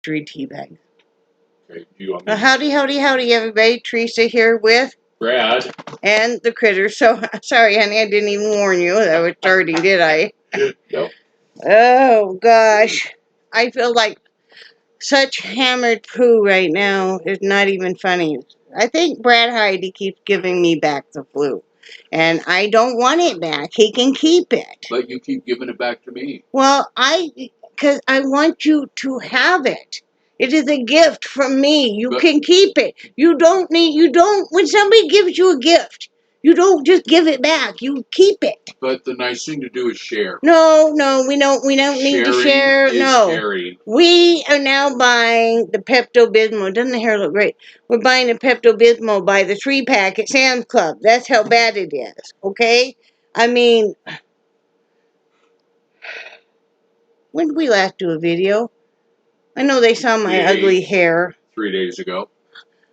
3 tea bags. Okay, do you want me Howdy, howdy, howdy, everybody. Teresa here with Brad. and the critters. So, sorry, honey, I didn't even warn you that I was starting, did I? Nope. Oh, gosh. I feel like such hammered poo right now. It's not even funny. I think Brad Heidi keeps giving me back the flu. And I don't want it back. He can keep it. But you keep giving it back to me. Well, because I want you to have it. It is a gift from me. You can keep it. When somebody gives you a gift, you don't just give it back. You keep it. But the nice thing to do is share. No, we don't need to share. Sharing is No. caring. We are now buying the Pepto-Bismol. Doesn't the hair look great? We're buying the Pepto-Bismol by the 3-pack at Sam's Club. That's how bad it is. Okay? I mean, when did we last do a video? I know they saw my ugly hair. 3 days ago.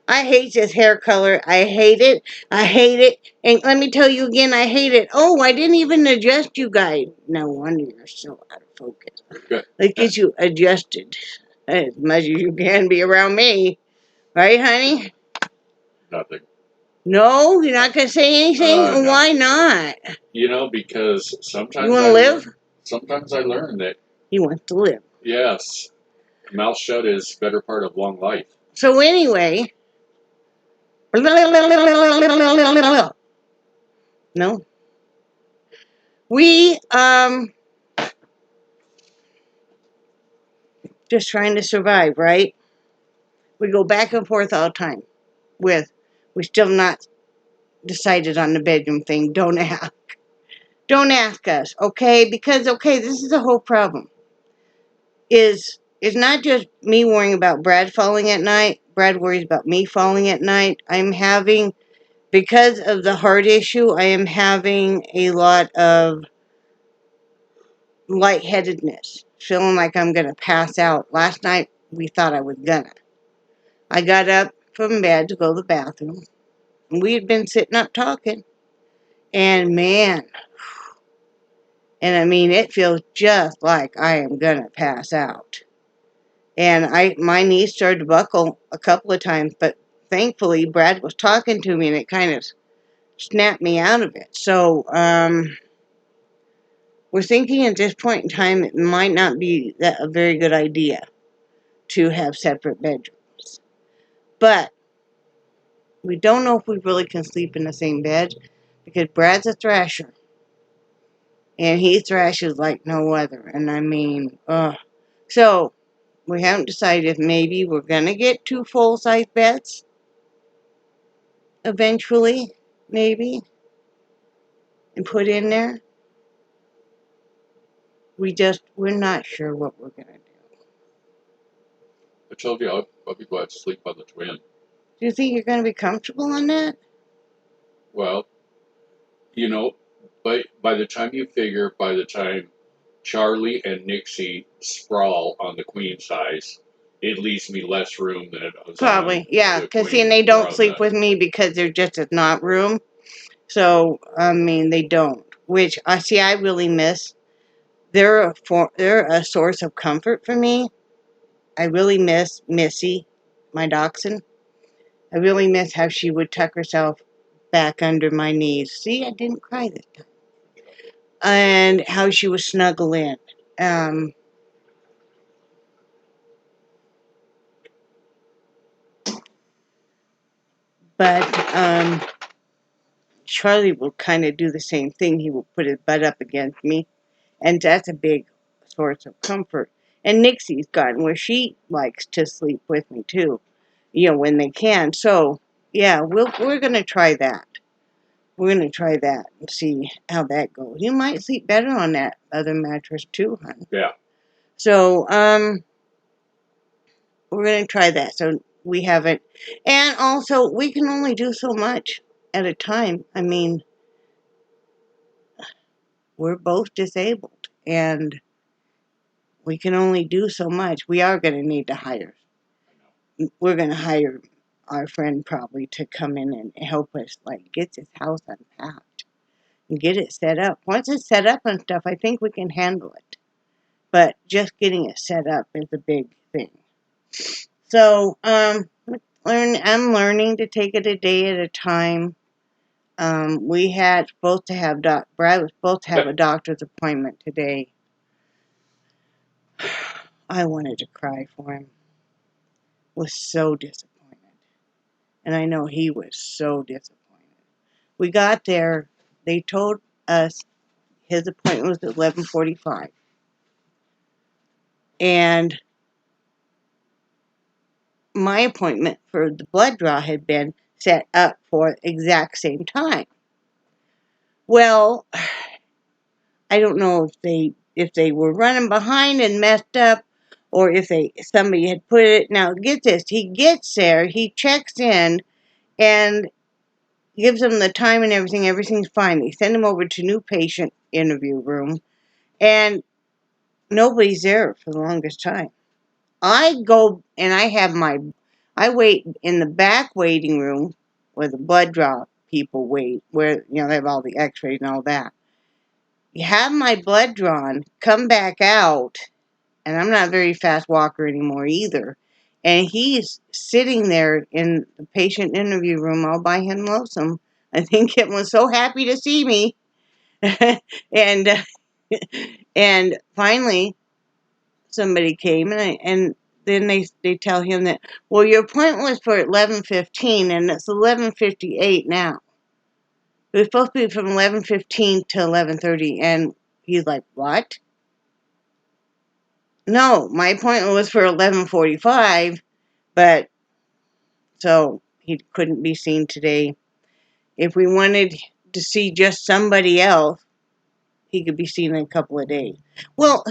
I hate this hair color. I hate it. I hate it. And let me tell you again, I hate it. Oh, I didn't even adjust you guys. No wonder you're so out of focus. Good. It gets you adjusted as much as you can be around me. Right, honey? Nothing. No? You're not going to say anything? No. Why not? You know, because sometimes You want to live? Sometimes I learn that. He wants to live. Yes. Mouth shut is better part of long life. So anyway... No. We, just trying to survive, right? We go back and forth all the time we're still not decided on the bedroom thing. Don't ask. Don't ask us, okay? Because, okay, this is the whole problem. It's not just me worrying about Brad falling at night. Brad worries about me falling at night. Because of the heart issue, I am having a lot of lightheadedness. Feeling like I'm going to pass out. Last night, we thought I was gonna. I got up from bed to go to the bathroom. We had been sitting up talking. And man, and I mean, it feels just like I am gonna pass out. And my knees started to buckle a couple of times, but thankfully Brad was talking to me and it kind of snapped me out of it. So, we're thinking at this point in time it might not be a very good idea to have separate bedrooms. But we don't know if we really can sleep in the same bed because Brad's a thrasher. And he thrashes like no other. And I mean, So, we haven't decided if maybe we're going to get 2 full-size beds. Eventually, maybe. And put in there. We're not sure what we're going to do. I told you I'll be glad to sleep on the twin. Do you think you're going to be comfortable on that? Well, you know, by the time Charlie and Nixie sprawl on the queen size, it leaves me less room than it does. Probably, yeah. Because they don't sleep with me because there just is not room. So, I mean, they don't. Which, I really miss. They're a source of comfort for me. I really miss Missy, my dachshund. I really miss how she would tuck herself back under my knees. See, I didn't cry this time. And how she would snuggle in. But Charlie will kind of do the same thing. He will put his butt up against me. And that's a big source of comfort. And Nixie's gotten where she likes to sleep with me too. When they can. So, yeah, we're going to try that. We're going to try that and see how that goes. You might sleep better on that other mattress too, hon. Yeah. So, we're going to try that. So, we haven't. And also, we can only do so much at a time. I mean, we're both disabled. And we can only do so much. We are going to need to hire. We're going to hire our friend probably to come in and help us, get this house unpacked and get it set up. Once it's set up and stuff, I think we can handle it. But just getting it set up is a big thing. So, I'm learning to take it a day at a time. We had supposed to have Brad was supposed to have a doctor's appointment today. I wanted to cry for him. Was so disappointed, and I know he was so disappointed. We got there. They told us his appointment was at 11:45, and my appointment for the blood draw had been set up for exact same time. Well, I don't know if they were running behind and messed up, or if somebody had put it. Now get this: he gets there, he checks in, and gives them the time and everything. Everything's fine. They send him over to new patient interview room, and nobody's there for the longest time. I go and I wait in the back waiting room where the blood draw people wait, where they have all the X-rays and all that. You have my blood drawn, come back out, and I'm not a very fast walker anymore either. And he's sitting there in the patient interview room all by him lonesome. I think it was so happy to see me. and and finally somebody came, and then they tell him that, well, your appointment was for 11:15 and it's 11:58 now. It was supposed to be from 11:15 to 11:30, and he's like, what? No, my appointment was for 11:45, but so he couldn't be seen today. If we wanted to see just somebody else, he could be seen in a couple of days. Well,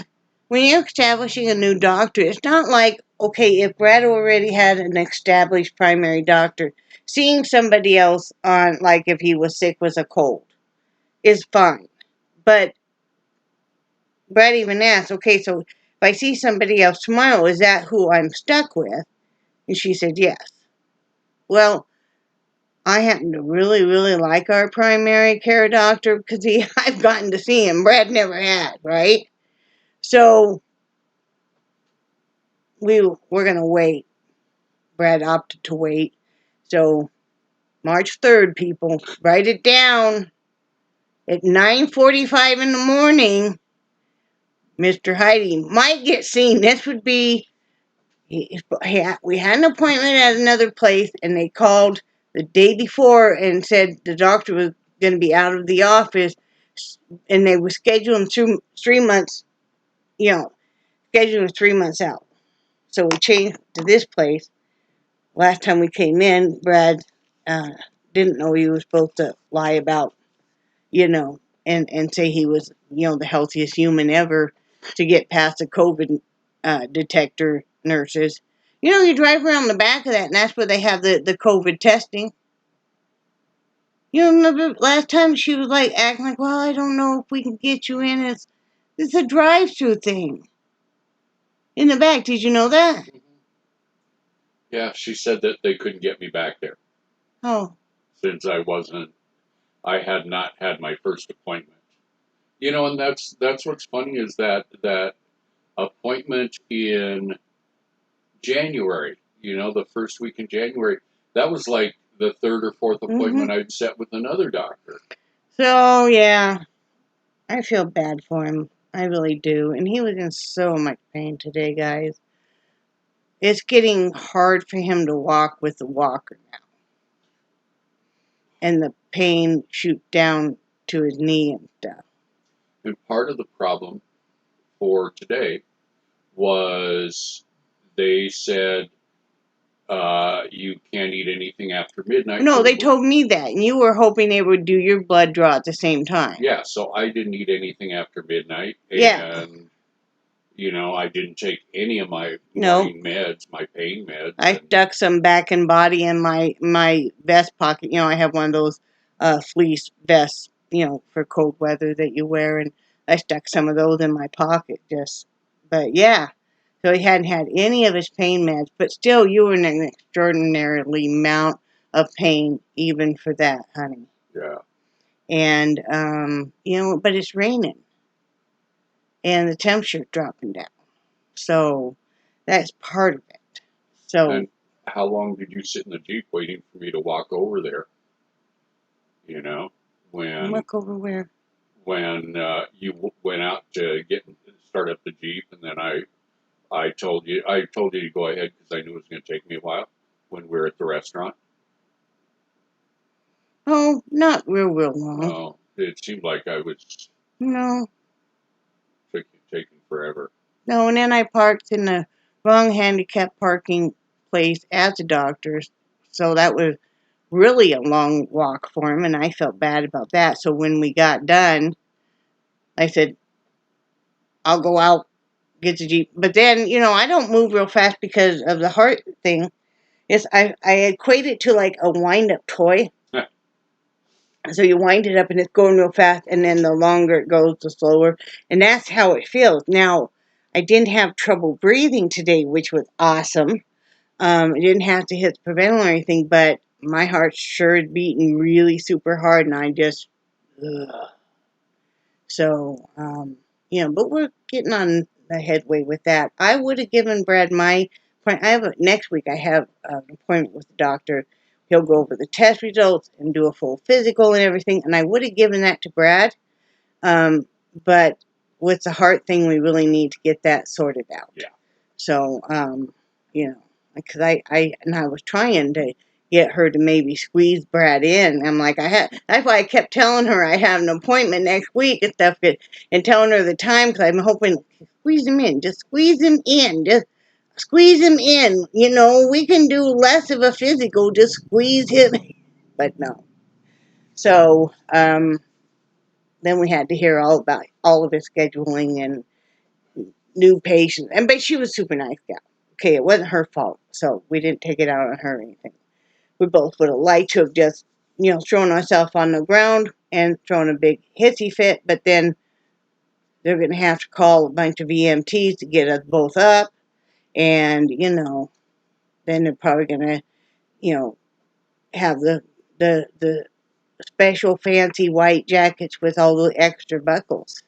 when you're establishing a new doctor, it's not like, okay, if Brad already had an established primary doctor, seeing somebody else on, like if he was sick with a cold, is fine. But Brad even asked, okay, so if I see somebody else tomorrow, is that who I'm stuck with? And she said, yes. Well, I happen to really, really like our primary care doctor because I've gotten to see him. Brad never had, right? So we're going to wait. Brad opted to wait. So March 3rd, people, write it down. At 9:45 in the morning, Mr. Heidi might get seen. This would be, we had an appointment at another place, and they called the day before and said the doctor was going to be out of the office, and they were scheduling 3 months, scheduling 3 months out. So we changed to this place. Last time we came in, Brad didn't know he was supposed to lie about, and say he was, the healthiest human ever to get past the COVID detector nurses. You drive around the back of that, and that's where they have the COVID testing. You remember last time she was like acting like, well, I don't know if we can get you in. It's a drive-through thing in the back. Did you know that? Yeah, she said that they couldn't get me back there Oh, since I had not had my first appointment. And that's what's funny is that appointment in January, the first week in January, that was like the third or fourth appointment I'd set with another doctor. So, yeah, I feel bad for him. I really do. And he was in so much pain today, guys. It's getting hard for him to walk with the walker now. And the pain shoot down to his knee and stuff. And part of the problem for today was they said you can't eat anything after midnight. No, they told me that. And you were hoping they would do your blood draw at the same time. Yeah, so I didn't eat anything after midnight. Yeah. And, I didn't take any of my morning meds, my pain meds. I stuck some back and body in my vest pocket. I have one of those fleece vests, for cold weather that you wear. And I stuck some of those in my pocket but yeah. So he hadn't had any of his pain meds, but still, you were in an extraordinarily amount of pain, even for that, honey. Yeah. And, but it's raining. And the temperature dropping down. So that's part of it. So And how long did you sit in the Jeep waiting for me to walk over there? You know, when look over where. you went out to start up the Jeep, and then I told you to go ahead because I knew it was going to take me a while when we were at the restaurant. Oh, not real long. Oh, it seemed like I was No, taking forever. no. And then I parked in the wrong handicap parking place at the doctor's, so that was really a long walk for him, and I felt bad about that. So when we got done, I said, I'll go out, get the Jeep. But then, I don't move real fast because of the heart thing. I equate it to like a wind-up toy. So you wind it up and it's going real fast, and then the longer it goes, the slower. And that's how it feels. Now, I didn't have trouble breathing today, which was awesome. I didn't have to hit the preventative or anything, but my heart sure is beating really super hard, and I just, ugh. So, but we're getting on the headway with that. I would have given Brad my point. Next week I have an appointment with the doctor. He'll go over the test results and do a full physical and everything, and I would have given that to Brad. But with the heart thing, we really need to get that sorted out. Yeah. So, because I was trying to get her to maybe squeeze Brad in. I'm like, that's why I kept telling her I have an appointment next week and stuff, and telling her the time, because I'm hoping, squeeze him in, just squeeze him in, just squeeze him in. We can do less of a physical, just squeeze him. But no. So, then we had to hear all about all of his scheduling and new patients. But she was a super nice gal. Okay, it wasn't her fault, so we didn't take it out on her or anything. We both would have liked to have just, thrown ourselves on the ground and thrown a big hissy fit, but then they're going to have to call a bunch of EMTs to get us both up, and, then they're probably going to, have the special fancy white jackets with all the extra buckles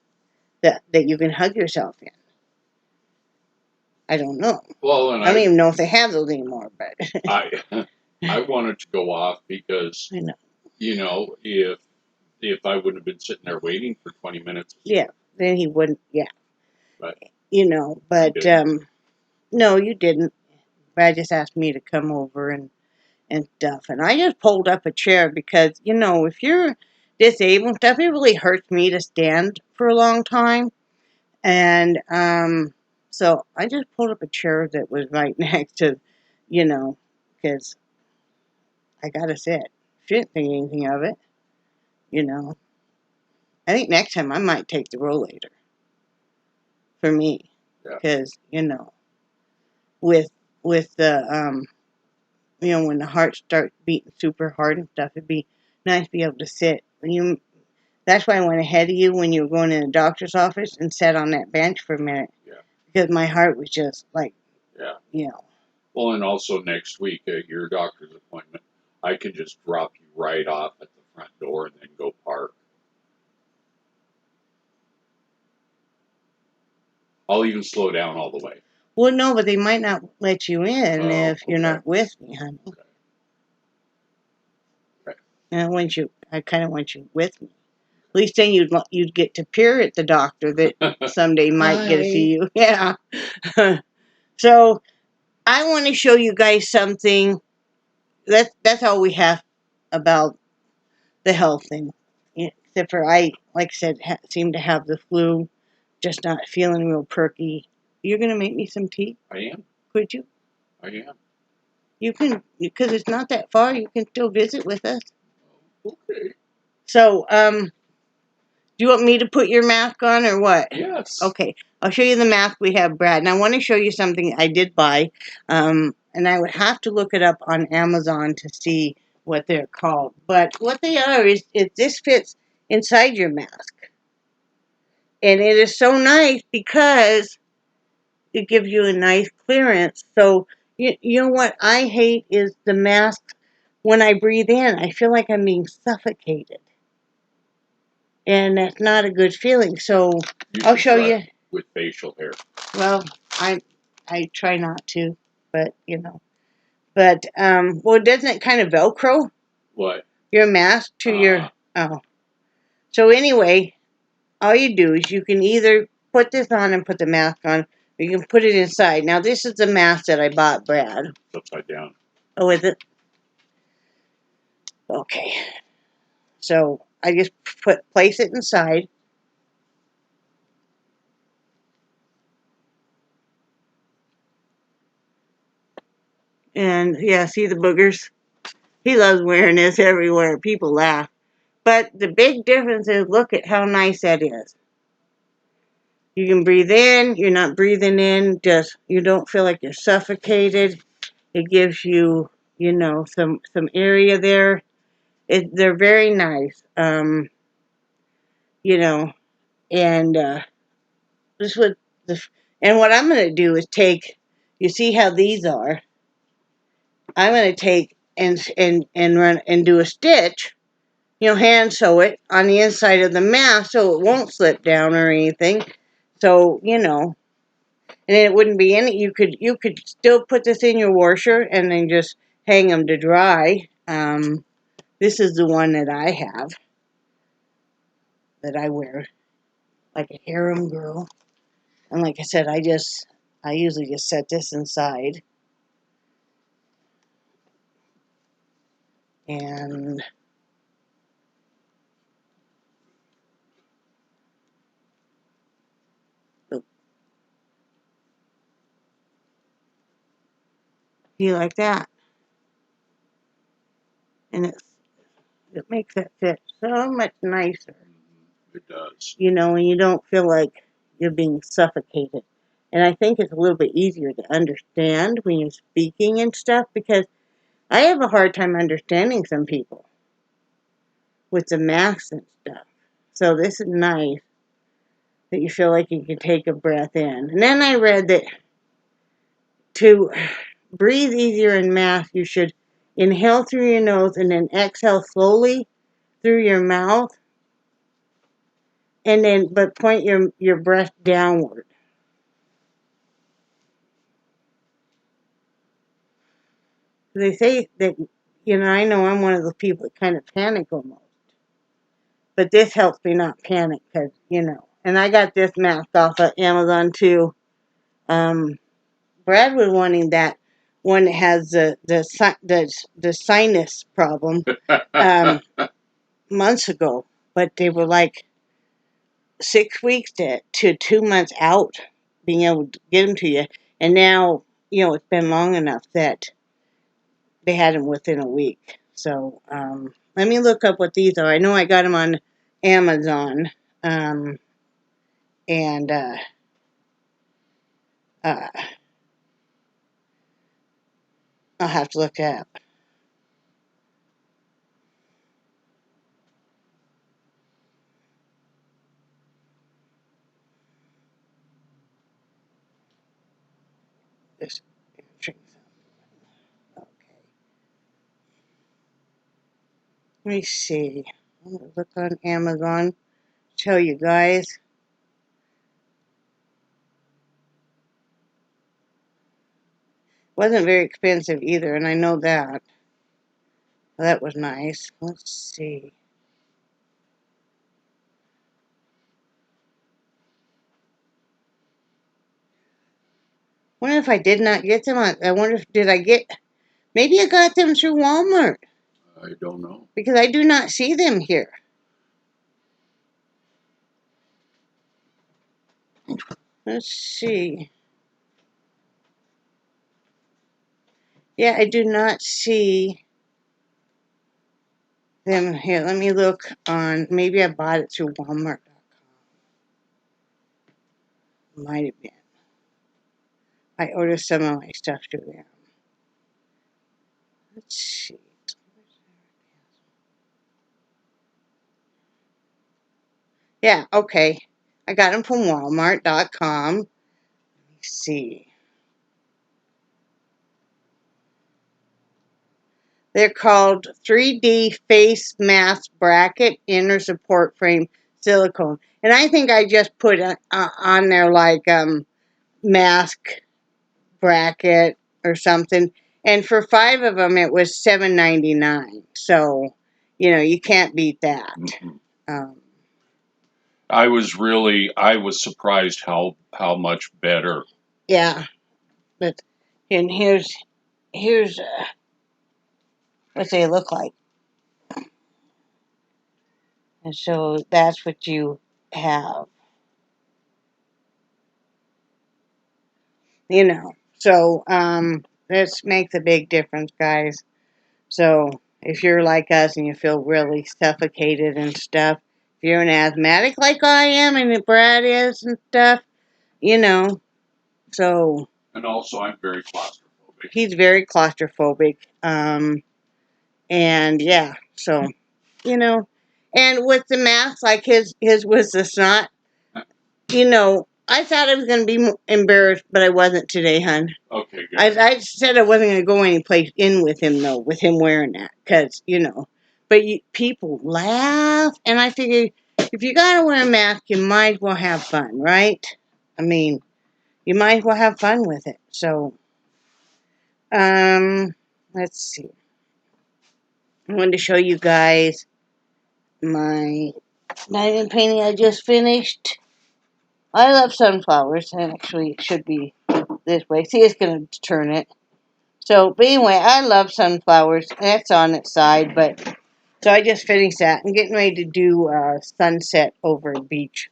that you can hug yourself in. I don't know. Well, and I don't even know if they have those anymore, but I wanted to go off because I know. If I wouldn't have been sitting there waiting for 20 minutes. Yeah, then he wouldn't. Yeah, but no, you didn't. Brad just asked me to come over and stuff, and I just pulled up a chair because if you're disabled and stuff, it really hurts me to stand for a long time, and so I just pulled up a chair that was right next to, because I gotta sit. She didn't think anything of it, I think next time I might take the rollator for me, because with the when the heart starts beating super hard and stuff, it'd be nice to be able to sit. That's why I went ahead of you when you were going in the doctor's office and sat on that bench for a minute. Yeah. Because my heart was just like, Well, and also next week at your doctor's appointment, I could just drop you right off at the front door and then go park. I'll even slow down all the way. Well, no, but they might not let you in if you're not with me, honey. Okay. And I kind of want you with me. At least then you'd get to peer at the doctor that someday might get to see you. Yeah. So I want to show you guys something. That's all we have about the health thing. Except for like I said, seem to have the flu, just not feeling real perky. You're gonna make me some tea? I am. Could you? I am. You can, because it's not that far. You can still visit with us. Okay. So, do you want me to put your mask on or what? Yes. Okay, I'll show you the mask we have, Brad. And I want to show you something I did buy, and I would have to look it up on Amazon to see what they're called. But what they are is this fits inside your mask. And it is so nice because it gives you a nice clearance. So, you know what I hate is the mask. When I breathe in, I feel like I'm being suffocated. And that's not a good feeling. So, I'll show you. With facial hair. Well, I try not to, but But, well, doesn't it kind of Velcro What? your mask to your, oh. So anyway, all you do is you can either put this on and put the mask on, or you can put it inside. Now, this is the mask that I bought, Brad. It's upside down. Oh, is it? Okay. So I just place it inside. And yeah, see the boogers? He loves wearing this everywhere. People laugh. But the big difference is look at how nice that is. You can breathe in, you're not breathing in, just you don't feel like you're suffocated. It gives you, some area there. They're very nice. You know, and this would and what I'm going to do is take. You see how these are? I'm going to take and run and do a stitch. Hand sew it on the inside of the mask so it won't slip down or anything. So and it wouldn't be any. You could still put this in your washer and then just hang them to dry. This is the one that I have that I wear like a harem girl. And like I said, I usually just set this inside. And you like that. And it makes it fit so much nicer. It does. And you don't feel like you're being suffocated. And I think it's a little bit easier to understand when you're speaking and stuff because I have a hard time understanding some people with the masks and stuff. So this is nice that you feel like you can take a breath in. And then I read that to breathe easier in masks, you should inhale through your nose and then exhale slowly through your mouth. And then, but point your breath downward. They say that, I know I'm one of the people that kind of panic almost. But this helps me not panic because, And I got this mask off of Amazon too. Brad was wanting that one that has the sinus problem months ago. But they were like 6 weeks to 2 months out being able to get them to you. And now, it's been long enough that they had them within a week. So let me look up what these are. I know I got them on Amazon. And I'll have to look up. This. Okay. Let me see. I'm going to look on Amazon. Show you guys. Wasn't very expensive either, and I know that. That was nice. Let's see. I wonder if I did not get them on. I wonder if did I get. Maybe I got them through Walmart. I don't know. Because I do not see them here. Let's see. Yeah, I do not see them here. Let me look on. Maybe I bought it through Walmart.com. Might have been. I ordered some of my stuff through there. Let's see. Yeah, okay. I got them from Walmart.com. Let me see. They're called 3D Face Mask Bracket Inner Support Frame Silicone. And I think I just put on there like mask bracket or something. And for 5 of them, it was $7.99. So, you can't beat that. Mhm. Um, I was surprised how much better. yeah, but and here's what they look like. And so that's what you have. So this makes a big difference, guys. So if you're like us and you feel really suffocated and stuff, if you're an asthmatic like I am and Brad is and stuff, you know, so And also, I'm very claustrophobic. he's very claustrophobic. And yeah, so and with the mask, like his was the snot. I thought I was going to be embarrassed, but I wasn't today, hon. Okay, good. I said I wasn't going to go any place in with him, though, with him wearing that, because, but people laugh, and I figure if you got to wear a mask, you might as well have fun, right? I mean, you might as well have fun with it. So, let's see. I wanted to show you guys my diamond painting I just finished. I love sunflowers, and actually it should be this way. See, it's going to turn it. So, but anyway, I love sunflowers. That's on its side, but so I just finished that. I'm getting ready to do sunset over a beach,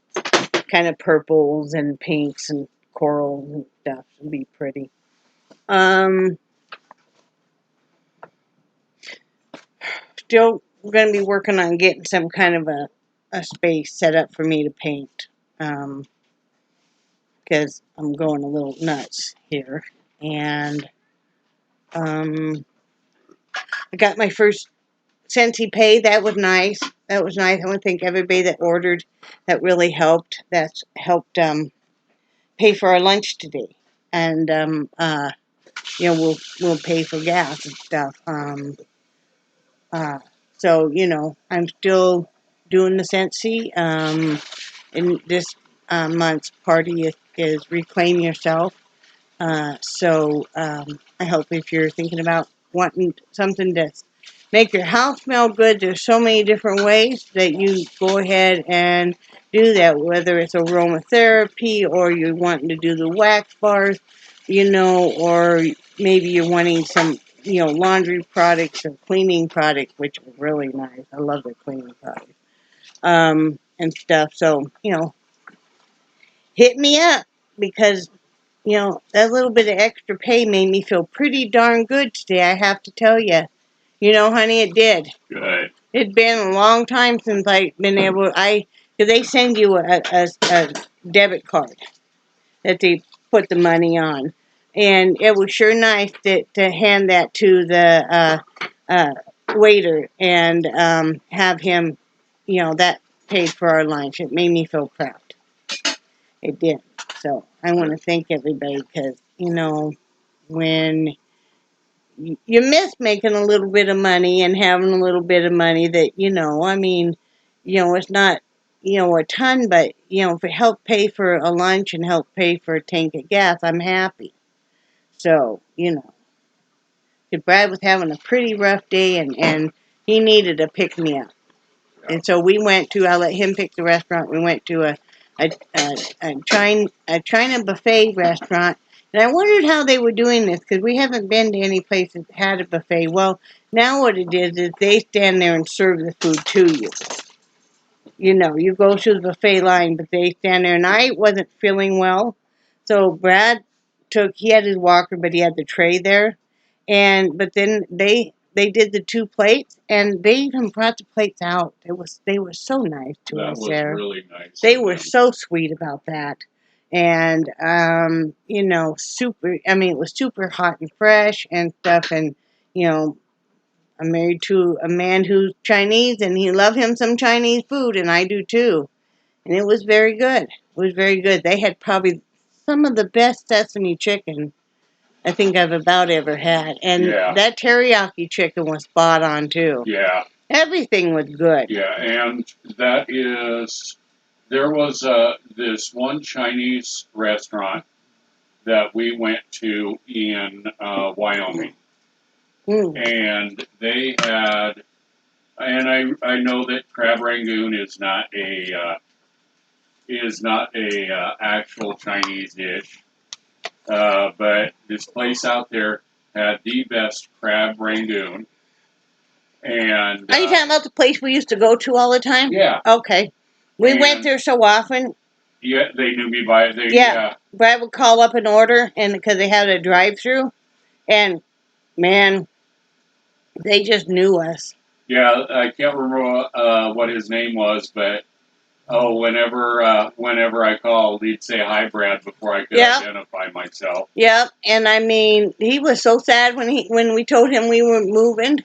kind of purples and pinks and corals and stuff. It'll be pretty. Still going to be working on getting some kind of a space set up for me to paint, because I'm going a little nuts here, and I got my first Scentsy Pay. That was nice. That was nice. I want to thank everybody that ordered. That really helped. That's helped pay for our lunch today, and we'll pay for gas and stuff. So I'm still doing the Scentsy. And this month's party is Reclaim Yourself. So I hope if you're thinking about wanting something to make your house smell good, there's so many different ways that you go ahead and do that, whether it's aromatherapy or you're wanting to do the wax bars, or maybe you're wanting some, laundry products or cleaning products, which are really nice. I love the cleaning products, and stuff. So, hit me up because that little bit of extra pay made me feel pretty darn good today, I have to tell you. Honey, it did. Good. It'd been a long time since I've been able, because they send you a debit card that they put the money on. And it was sure nice to hand that to the waiter and have him, that paid for our lunch. It made me feel proud. It did. So I want to thank everybody because, when you miss making a little bit of money and having a little bit of money that, it's not, a ton, but, if it helped pay for a lunch and help pay for a tank of gas, I'm happy. So, Brad was having a pretty rough day and he needed a pick-me-up. And so I let him pick the restaurant. We went to a China buffet restaurant. And I wondered how they were doing this because we haven't been to any place that had a buffet. Well, now what it is they stand there and serve the food to you. You go through the buffet line, but they stand there. And I wasn't feeling well. So Brad he had his walker, but he had the tray there. But then they did the 2 plates, and they even brought the plates out. They were so nice to us there. That was really nice. They were so sweet about that. And, super, it was super hot and fresh and stuff. And, I'm married to a man who's Chinese, and he loved him some Chinese food, and I do too. And it was very good. It was very good. They had probably some of the best sesame chicken I think I've about ever had. And that teriyaki chicken was spot on too. Yeah. Everything was good. Yeah, and there was this one Chinese restaurant that we went to in Wyoming. and they had, and I know that crab rangoon is not a actual Chinese dish, but this place out there had the best crab rangoon. And Are you talking about the place we used to go to all the time? Yeah. Okay. We And- went there so often. Yeah, they knew me by it. Yeah. Brad would call up an order, and because they had a drive-through, and man, they just knew us. Yeah, I can't remember what his name was, but whenever I called, he'd say hi, Brad, before I could identify myself. Yep, and I mean, he was so sad when we told him we were moving.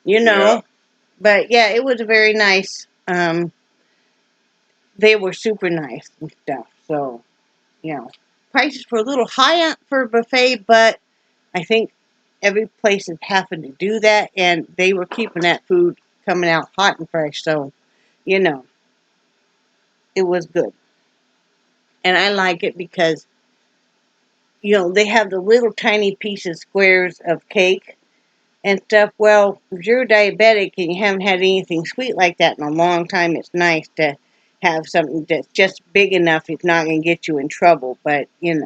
You know, Yeah. but yeah, it was very nice. They were super nice and stuff. So, you know, prices were a little high for a buffet, but I think every place is having to do that, and they were keeping that food coming out hot and fresh. So, you know, it was good. And I like it because, you know, they have the little tiny pieces, squares of cake and stuff. Well, if you're diabetic and you haven't had anything sweet like that in a long time, it's nice to have something that's just big enough. It's not going to get you in trouble, but, you know.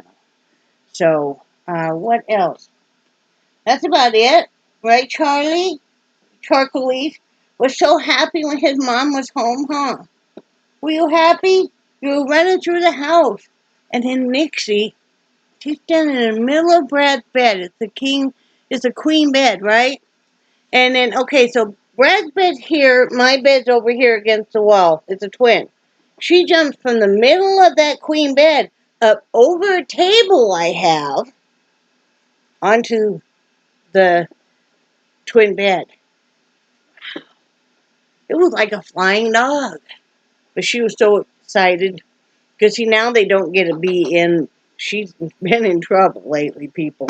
So, what else? That's about it. Right, Charlie? Charcoal was so happy when his mom was home, huh? Were you happy? You were running through the house. And then Nixie, she's standing in the middle of Brad's bed. It's a queen bed, right? And then, okay, so Brad's bed's here, my bed's over here against the wall. It's a twin. She jumps from the middle of that queen bed up over a table I have onto the twin bed. It was like a flying dog. But she was so excited. Because, see, now they don't get to be in. She's been in trouble lately, people.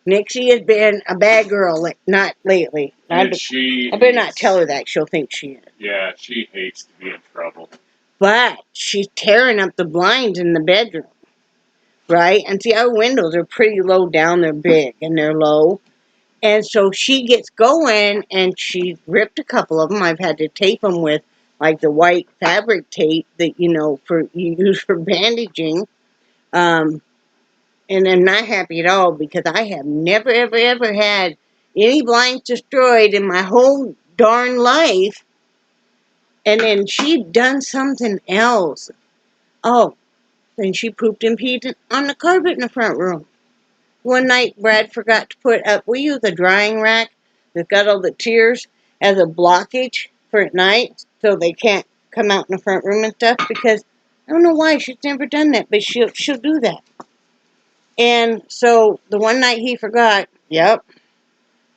Nixie has been a bad girl, not lately. I better not tell her that. She'll think she is. Yeah, she hates to be in trouble. But she's tearing up the blinds in the bedroom, right? And see, our windows are pretty low down. They're big and they're low. And so she gets going, and she ripped a couple of them. I've had to tape them with, like, the white fabric tape that, you know, you use for bandaging. And I'm not happy at all because I have never, ever, ever had any blinds destroyed in my whole darn life. And then she'd done something else. Oh, then she pooped and peed on the carpet in the front room. One night, Brad forgot to put up, we use a drying rack that's got all the tiers as a blockage for at night so they can't come out in the front room and stuff because I don't know why she's never done that, but she'll do that. And so the one night he forgot, yep.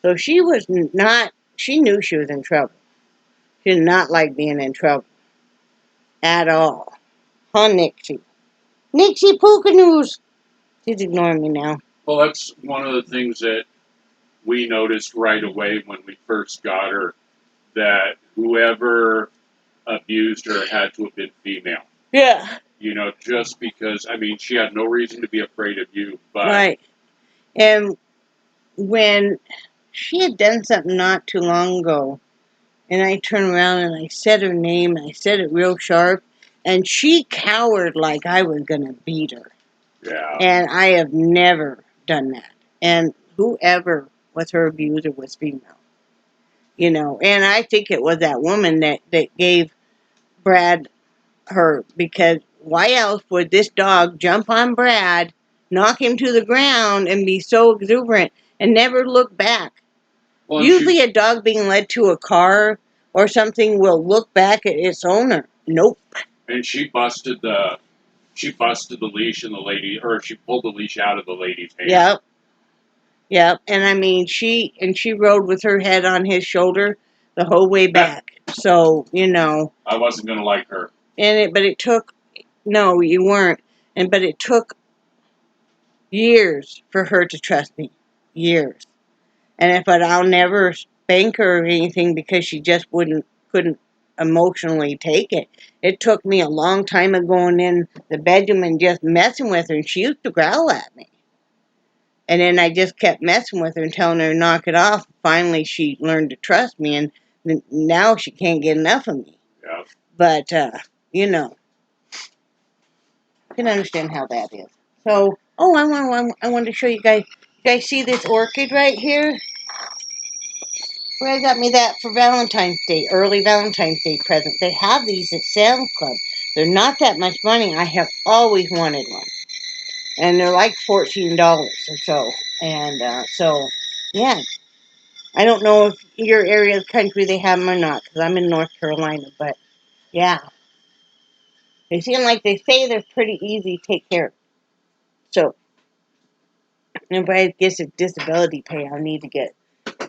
So she knew she was in trouble. She did not like being in trouble at all. Huh, Nixie? Nixie Pookanoos! She's ignoring me now. Well, that's one of the things that we noticed right away when we first got her, that whoever abused her had to have been female. Yeah. You know, just because, I mean, she had no reason to be afraid of you, but... Right. And when she had done something not too long ago, and I turned around and I said her name, and I said it real sharp, and she cowered like I was going to beat her. Yeah. And I have never done that. And whoever was her abuser was female. You know, and I think it was that woman that gave Brad her, because why else would this dog jump on Brad, knock him to the ground, and be so exuberant and never look back? Well, usually a dog being led to a car or something will look back at its owner. Nope. And she busted the leash in the lady, or she pulled the leash out of the lady's hand. Yep. Yep. And I mean, she rode with her head on his shoulder the whole way back. So, you know. I wasn't going to like her. But it took, no, you weren't. But it took years for her to trust me. Years. But I'll never spank her or anything because she just couldn't emotionally take it. It took me a long time of going in the bedroom and just messing with her, and she used to growl at me. And then I just kept messing with her and telling her to knock it off. Finally, she learned to trust me, and now she can't get enough of me. Yeah. But, you know, I can understand how that is. So, oh, I wanted to show you guys. You guys see this orchid right here? Brad got me that for Valentine's Day, early Valentine's Day present. They have these at Sam's Club. They're not that much money. I have always wanted one. And they're like $14 or so. And so, yeah. I don't know if your area of the country they have them or not, because I'm in North Carolina. But, yeah. They seem like they say they're pretty easy to take care of. So, if I get a disability pay, I'll need to get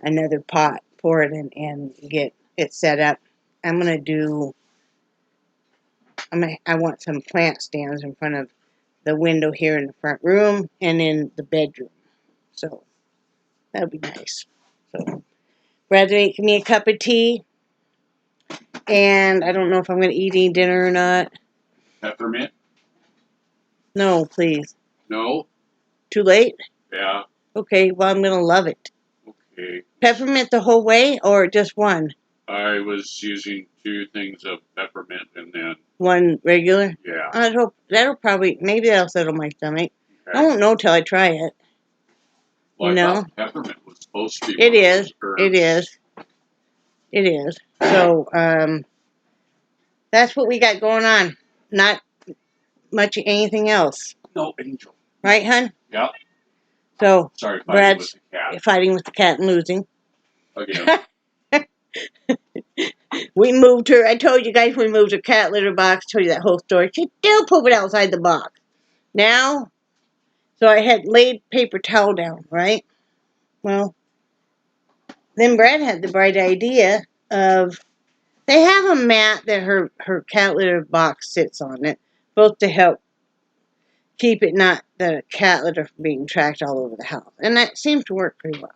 another pot for it and get it set up. I'm going to do... I want some plant stands in front of the window here in the front room and in the bedroom. So, that'll be nice. So, Brad's making me a cup of tea. And I don't know if I'm going to eat any dinner or not. Peppermint? No, please. No? Too late? Yeah. Okay, well, I'm going to love it. Okay. Peppermint the whole way or just one? I was using 2 things of peppermint and then... One regular? Yeah. That'll probably... Maybe that'll settle my stomach. Okay. I won't know till I try it. Well, You know? I thought peppermint was supposed to be It one of is. those herbs. It is. It is. So, that's what we got going on. Not much anything else. No, Angel. Right, hon? Yeah. So, Sorry, fighting Brad's with the cat. fighting with the cat and losing. Again. We moved her. I told you guys we moved her cat litter box. Told you that whole story. She still pooped it outside the box. Now, so I had laid paper towel down, right? Well, then Brad had the bright idea of, they have a mat that her cat litter box sits on it, both to help keep it not the cat litter from being tracked all over the house. And that seems to work pretty well.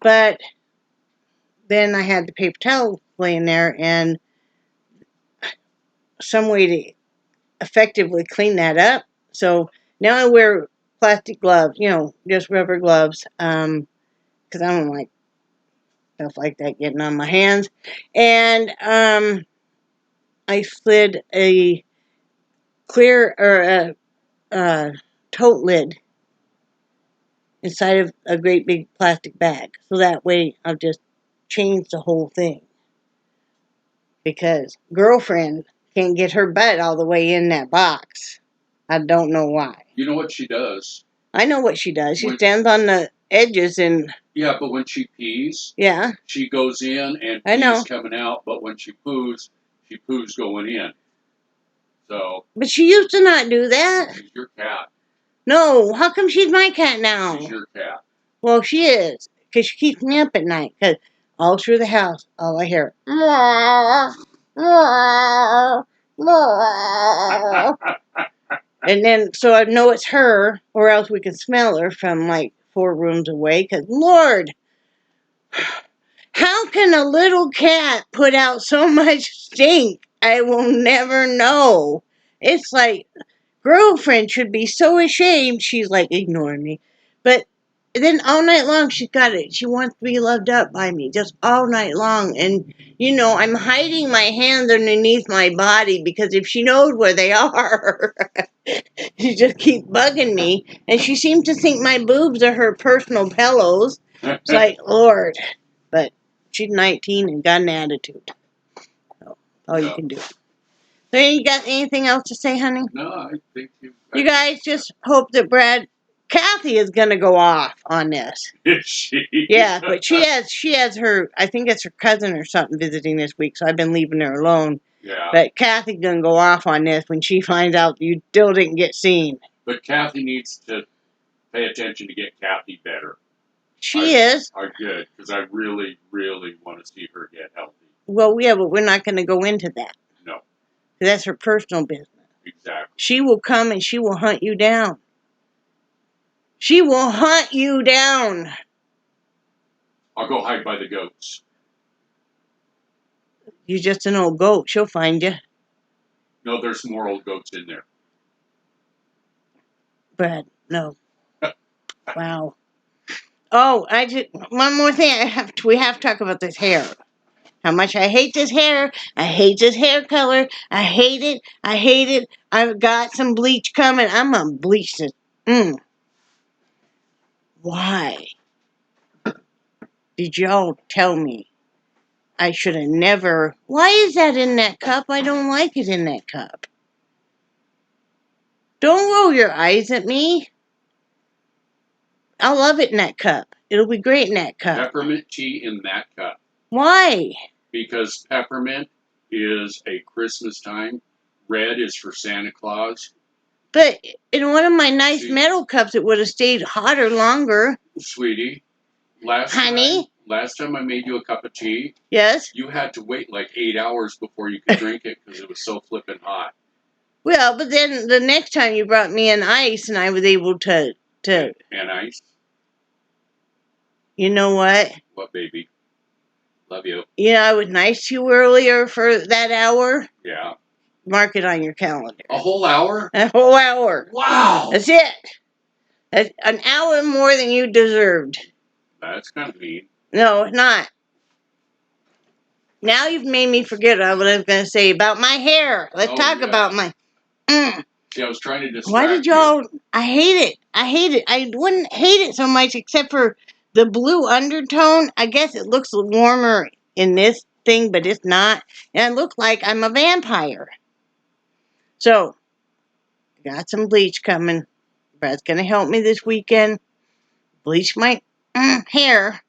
But then I had the paper towel laying there and some way to effectively clean that up. So now I wear plastic gloves, just rubber gloves, because I don't like stuff like that getting on my hands. And I slid a clear or a tote lid inside of a great big plastic bag. So that way I'll just change the whole thing. Because girlfriend can't get her butt all the way in that box. I don't know why. You know what she does? I know what she does. She stands on the edges and... Yeah, but when she pees... Yeah. She goes in and I know. pees coming out, but when she poos going in. So... But she used to not do that. She's your cat. No, how come she's my cat now? She's your cat. Well, she is. Because she keeps me up at night. Because all through the house, all I hear... And then, so I know it's her, or else we can smell her from like 4 rooms away. Because, Lord, how can a little cat put out so much stink? I will never know. It's like, girlfriend should be so ashamed. She's like ignoring me. But then all night long, she's got it. She wants to be loved up by me just all night long. And, I'm hiding my hands underneath my body because if she knows where they are, she just keeps bugging me. And she seems to think my boobs are her personal pillows. It's like, Lord. But she's 19 and got an attitude. So, all you can do. So you got anything else to say, honey? No, I think you... You guys just hope that Kathy is going to go off on this. Is she? Yeah, but she has her, I think it's her cousin or something visiting this week, so I've been leaving her alone. Yeah. But Kathy's going to go off on this when she finds out you still didn't get seen. But Kathy needs to pay attention to get Kathy better. She is. Are good, because I really, really want to see her get healthy. Well, yeah, but we're not going to go into that. No. That's her personal business. Exactly. She will come and she will hunt you down. She will hunt you down. I'll go hide by the goats. You're just an old goat. She'll find you. No, there's more old goats in there. Brad, no. Wow. Oh, I just one more thing. We have to talk about this hair. How much I hate this hair. I hate this hair color. I hate it. I hate it. I've got some bleach coming. I'm gonna bleach this. Why did y'all tell me I should have never? Why is that in that cup? I don't like it in that cup. Don't roll your eyes at me. I'll love it in that cup. It'll be great in that cup. Peppermint tea in that cup. Why? Because peppermint is a Christmas time. Red is for Santa Claus. But in one of my nice metal cups, it would have stayed hotter longer. Sweetie, last time I made you a cup of tea, yes, you had to wait like 8 hours before you could drink it because it was so flippin' hot. Well, but then the next time you brought me an ice, and I was able to. And ice. You know what? What, baby? Love you. You know, I was nice to you earlier for that hour. Yeah. Mark it on your calendar. A whole hour? A whole hour. Wow. That's it. That's an hour more than you deserved. That's kind of mean. No, it's not. Now you've made me forget what I was going to say about my hair. Let's talk about my... See, I was trying to distract Why did y'all... I hate it. I hate it. I wouldn't hate it so much except for the blue undertone. I guess it looks warmer in this thing, but it's not. And I look like I'm a vampire. So, got some bleach coming. Brad's going to help me this weekend. Bleach my hair.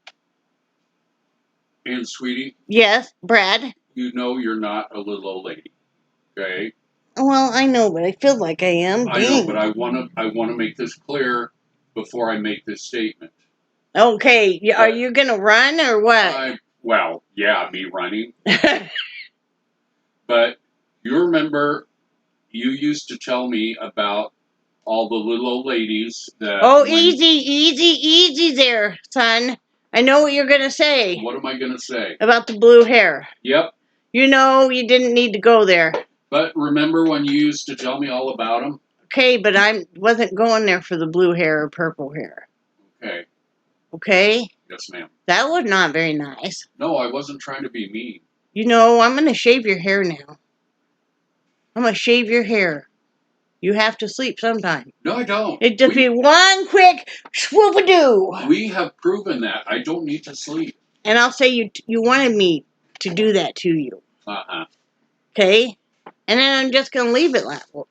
And, sweetie? Yes, Brad? You know you're not a little old lady, okay? Well, I know, but I feel like I am. I know, but I want to make this clear before I make this statement. Okay, are you going to run or what? Well, yeah, me running. But you remember you used to tell me about all the little old ladies that... Oh, easy there, son. I know what you're going to say. What am I going to say? About the blue hair. Yep. You know you didn't need to go there. But remember when you used to tell me all about them? Okay, but I wasn't going there for the blue hair or purple hair. Okay. Okay? Yes, ma'am. That was not very nice. No, I wasn't trying to be mean. You know, I'm going to shave your hair now. I'm going to shave your hair. You have to sleep sometime. No, I don't. It'd just be one quick swoop-a-doo. We have proven that. I don't need to sleep. And I'll say you wanted me to do that to you. Uh-huh. Okay? And then I'm just going to leave it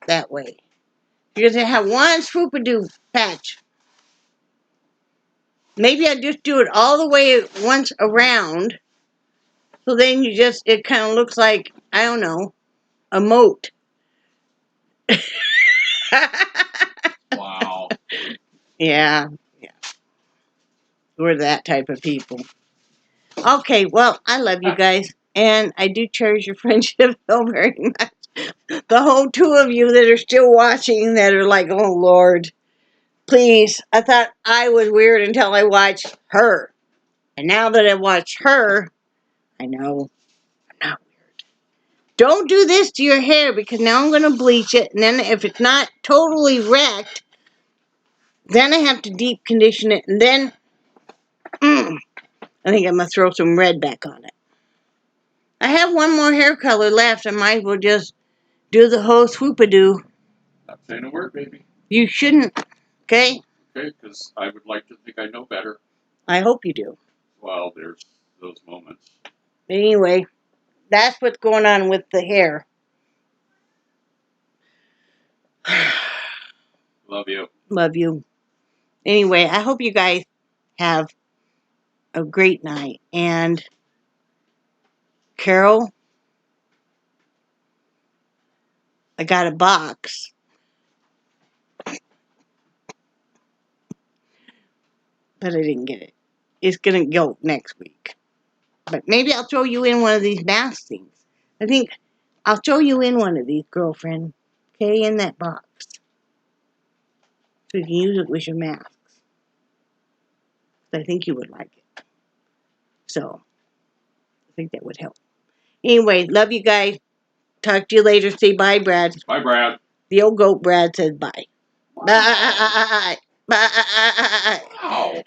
that way. You're going to have one swoop-a-doo patch. Maybe I just do it all the way once around. So then it kind of looks like, I don't know, a moat. Wow. Yeah. We're that type of people. Okay, well, I love you guys. And I do cherish your friendship so very much. The whole two of you that are still watching that are like, oh, Lord. Please. I thought I was weird until I watched her. And now that I watched her, I know I'm not weird. Don't do this to your hair because now I'm going to bleach it. And then if it's not totally wrecked, then I have to deep condition it. And then I think I'm going to throw some red back on it. I have one more hair color left. I might as well just do the whole swoop-a-doo. Not saying a word, baby. You shouldn't, okay? Okay, because I would like to think I know better. I hope you do. Well, there's those moments. Anyway, that's what's going on with the hair. Love you. Love you. Anyway, I hope you guys have a great night. And Carol, I got a box. But I didn't get it. It's going to go next week. But maybe I'll throw you in one of these mask things. I think I'll throw you in one of these, girlfriend. Okay, in that box. So you can use it with your masks. I think you would like it. So, I think that would help. Anyway, love you guys. Talk to you later. Say bye, Brad. Bye, Brad. The old goat Brad says bye. Bye. Bye. Ow.